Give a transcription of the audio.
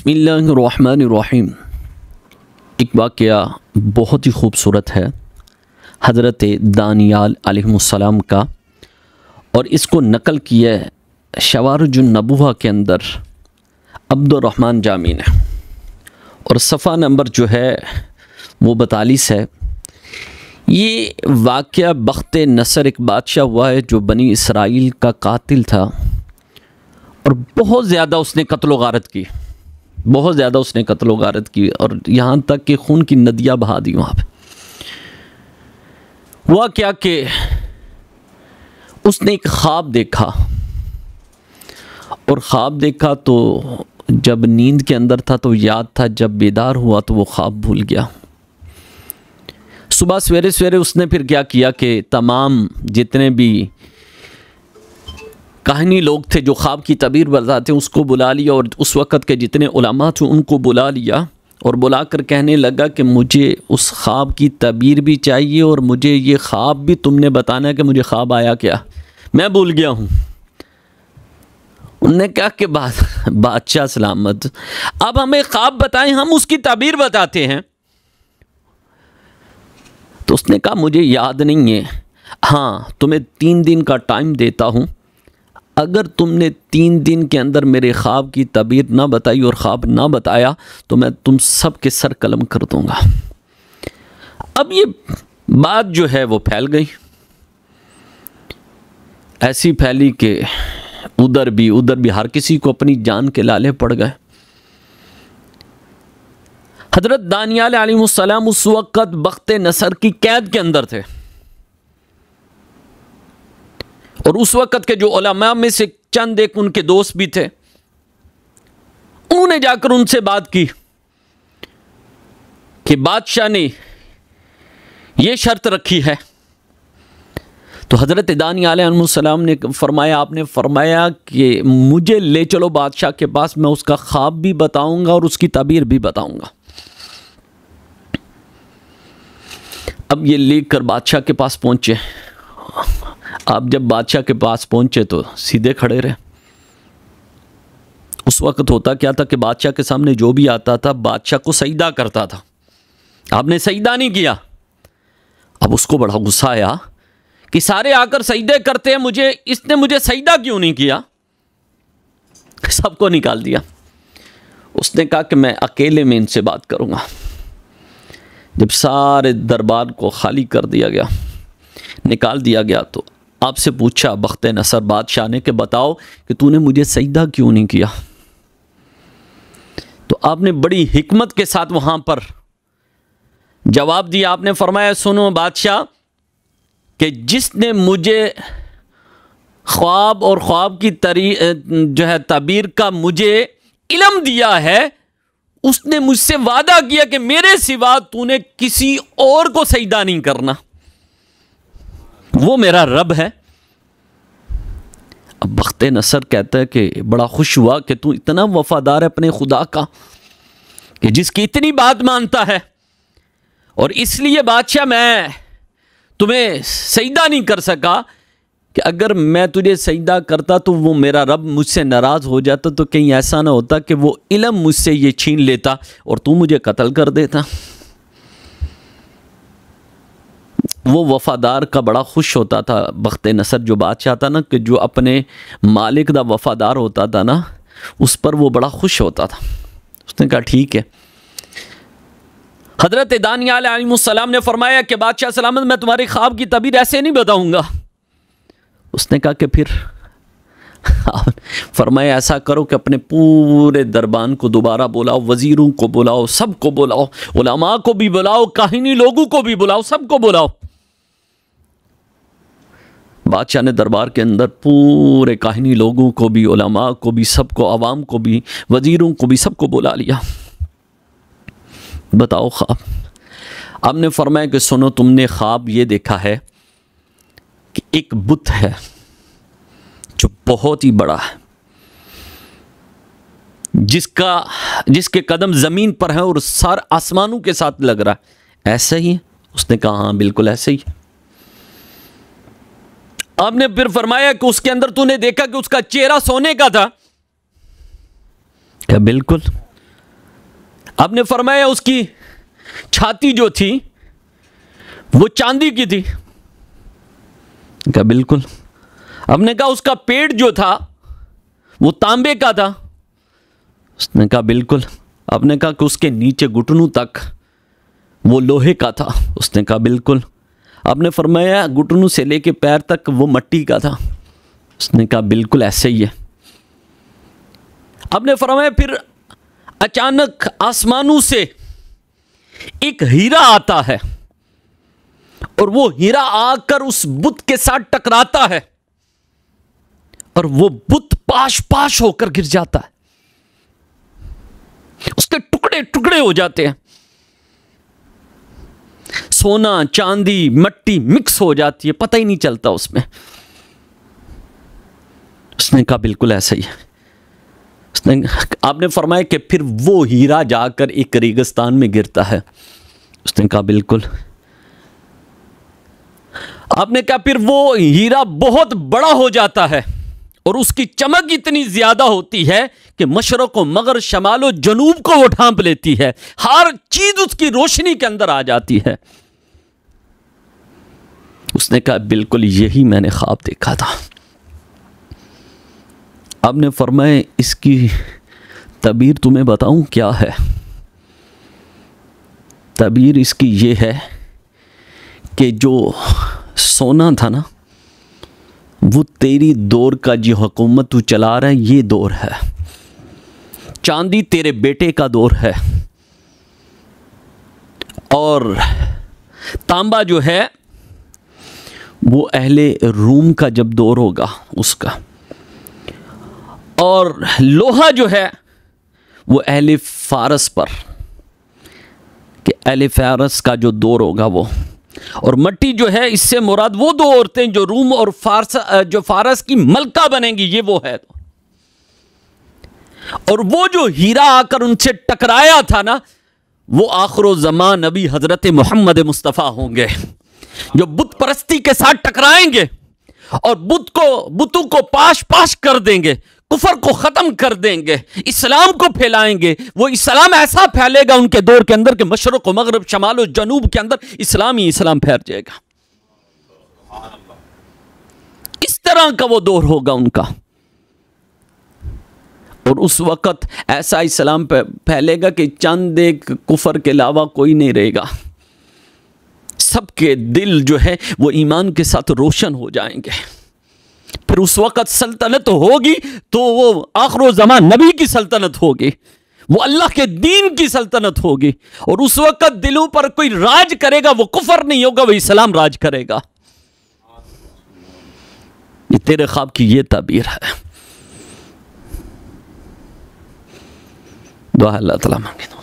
बिस्मिल्लाहिर्रहमानिर्रहीम। एक वाक़या बहुत ही खूबसूरत है हज़रत दानियाल अलैहिस्सलाम का, और इसको नकल किया है शवारिजुन नबुव्वा के अंदर अब्दुर्रहमान जामी ने, और सफ़ा नंबर जो है वो 42 है। ये वाक़या बख्त नसर एक बादशाह हुआ है जो बनी इसराइल का कातिल था, और बहुत ज़्यादा उसने कत्ल गारत की, बहुत ज़्यादा उसने कत्ल गारत की, और यहाँ तक कि खून की नदियाँ बहा दी वहाँ पे। हुआ क्या कि उसने एक ख्वाब देखा, और ख्वाब देखा तो जब नींद के अंदर था तो याद था, जब बेदार हुआ तो वो ख्वाब भूल गया। सुबह सवेरे सवेरे उसने फिर क्या किया कि तमाम जितने भी कहानी लोग थे जो ख्वाब की तबीर बताते उसको बुला लिया, और उस वक़्त के जितने उलमा थे उनको बुला लिया, और बुलाकर कहने लगा कि मुझे उस ख्वाब की तबीर भी चाहिए, और मुझे ये ख्वाब भी तुमने बताना है कि मुझे ख्वाब आया क्या, मैं भूल गया हूँ। उन्होंने कहा कि बादशाह सलामत, अब हमें ख्वाब बताएं, हम उसकी तबीर बताते हैं। तो उसने कहा मुझे याद नहीं है, हाँ तुम्हें 3 दिन का टाइम देता हूँ, अगर तुमने 3 दिन के अंदर मेरे ख्वाब की तबीर ना बताई और ख्वाब ना बताया तो मैं तुम सब के सर कलम कर दूंगा। अब ये बात जो है वो फैल गई, ऐसी फैली कि उधर भी हर किसी को अपनी जान के लाले पड़ गए। हजरत दानियाल अलैहिस्सलाम उस वक़्त बख्त नसर की कैद के अंदर थे, और उस वक़्त के जो उलमा में से चंद एक उनके दोस्त भी थे, उन्होंने जाकर उनसे बात की कि बादशाह ने ये शर्त रखी है। तो हज़रत दानियाल अलैहिस्सलाम ने फरमाया, आपने फरमाया कि मुझे ले चलो बादशाह के पास, मैं उसका ख्वाब भी बताऊंगा और उसकी तबीर भी बताऊंगा। अब ये लेकर बादशाह के पास पहुंचे। आप जब बादशाह के पास पहुंचे तो सीधे खड़े रहे। उस वक्त होता क्या था कि बादशाह के सामने जो भी आता था बादशाह को सजदा करता था, आपने सजदा नहीं किया। अब उसको बड़ा गुस्सा आया कि सारे आकर सजदे करते हैं, इसने मुझे सजदा क्यों नहीं किया। सबको निकाल दिया। उसने कहा कि मैं अकेले में इनसे बात करूंगा। जब सारे दरबार को खाली कर दिया गया, निकाल दिया गया, तो आपसे पूछा बख्त नसर बादशाह ने कि बताओ कि तूने मुझे सजदा क्यों नहीं किया। तो आपने बड़ी हिकमत के साथ वहां पर जवाब दिया। आपने फरमाया, सुनो बादशाह, कि जिसने मुझे ख्वाब और ख्वाब की जो है तबीर का मुझे इल्म दिया है, उसने मुझसे वादा किया कि मेरे सिवा तूने किसी और को सजदा नहीं करना, वो मेरा रब है। अब बख्त नसर कहता है कि बड़ा खुश हुआ कि तू इतना वफादार है अपने खुदा का कि जिसकी इतनी बात मानता है, और इसलिए बादशाह मैं तुम्हें सजदा नहीं कर सका कि अगर मैं तुझे सजदा करता तो वो मेरा रब मुझसे नाराज़ हो जाता, तो कहीं ऐसा ना होता कि वो इल्म मुझसे ये छीन लेता और तू मुझे कत्ल कर देता। वो वफ़ादार का बड़ा खुश होता था बख्त नसर, जो बादशाह था ना, कि जो अपने मालिक दा वफ़ादार होता था ना, उस पर वो बड़ा खुश होता था। उसने कहा ठीक है। हज़रत दानियाल अलैहिस्सलाम ने फरमाया कि बादशाह सलामत, मैं तुम्हारे ख्वाब की तबीर ऐसे नहीं बताऊंगा। उसने कहा कि फिर फरमाया ऐसा करो कि अपने पूरे दरबार को दोबारा बुलाओ, वजीरों को बुलाओ, सबको बुलाओ, उलमा को भी बुलाओ, काहिनी लोगों को भी बुलाओ, सबको बुलाओ। बादशाह ने दरबार के अंदर पूरे काहिनी लोगों को भी, उलमा को भी, सबको, अवाम को भी, वजीरों को भी, सबको बुला लिया। बताओ ख्वाब। आपने फरमाया कि सुनो, तुमने ख्वाब ये देखा है कि एक बुत है जो बहुत ही बड़ा है, जिसके कदम जमीन पर है और सर आसमानों के साथ लग रहा है, ऐसा ही है? उसने कहा हाँ बिल्कुल ऐसे ही। आपने फिर फरमाया कि उसके अंदर तूने देखा कि उसका चेहरा सोने का था? क्या बिल्कुल। आपने फरमाया उसकी छाती जो थी वो चांदी की थी। क्या बिल्कुल। आपने कहा उसका पेट जो था वो तांबे का था। उसने कहा बिल्कुल। आपने कहा कि उसके नीचे घुटनों तक वो लोहे का था। उसने कहा बिल्कुल। आपने फरमाया घुटनों से लेके पैर तक वो मिट्टी का था। उसने कहा बिल्कुल ऐसे ही है। आपने फरमाया फिर अचानक आसमानों से एक हीरा आता है और वो हीरा आकर उस बुत के साथ टकराता है और वो बुत पाश पाश होकर गिर जाता है, उसके टुकड़े टुकड़े हो जाते हैं। सोना चांदी मिट्टी मिक्स हो जाती है, पता ही नहीं चलता उसमें। उसने कहा बिल्कुल ऐसा ही है। आपने फरमाया कि फिर वो हीरा जाकर एक रेगिस्तान में गिरता है। उसने कहा बिल्कुल। आपने कहा फिर वो हीरा बहुत बड़ा हो जाता है और उसकी चमक इतनी ज्यादा होती है कि मशरक व मगर शमाल व जनूब को वो ढांप लेती है, हर चीज उसकी रोशनी के अंदर आ जाती है। उसने कहा बिल्कुल यही मैंने ख्वाब देखा था। आपने फरमाया इसकी तबीर तुम्हें बताऊं क्या है? तबीर इसकी ये है कि जो सोना था ना वो तेरी दौर का जो हुकूमत तू चला रहा है ये दौर है, चांदी तेरे बेटे का दौर है, और तांबा जो है वो अहले रूम का जब दौर होगा उसका, और लोहा जो है वो अहले फारस पर कि अहले फारस का जो दौर होगा वो, और मट्टी जो है इससे मुराद वो दो औरतें जो रूम और फारस की मलका बनेंगी, ये वो है। और वो जो हीरा आकर उनसे टकराया था ना वो आखिरो ज़मान नबी हजरत मोहम्मद मुस्तफ़ा होंगे जो बुत परस्ती के साथ टकराएंगे और बुतों को पाश पाश कर देंगे, कुफर को खत्म कर देंगे, इस्लाम को फैलाएंगे। वो इस्लाम ऐसा फैलेगा उनके दौर के अंदर कि मशरक़ व मगरब शमाल व जनूब के अंदर इस्लाम ही इस्लाम फैल जाएगा। इस तरह का वो दौर होगा उनका, और उस वक़्त ऐसा इस्लाम फैलेगा कि चंद एक कुफर के अलावा कोई नहीं रहेगा। सबके दिल जो है वो ईमान के साथ रोशन हो जाएंगे। फिर उस वक़्त सल्तनत होगी तो वो आखिरो ज़मान नबी की सल्तनत होगी, वो अल्लाह के दीन की सल्तनत होगी। और उस वक़्त दिलों पर कोई राज करेगा वो कुफर नहीं होगा, वो इस्लाम राज करेगा। ये तेरे ख्वाब की ये ताबीर है। दुआ अल्लाह ताला मांगे।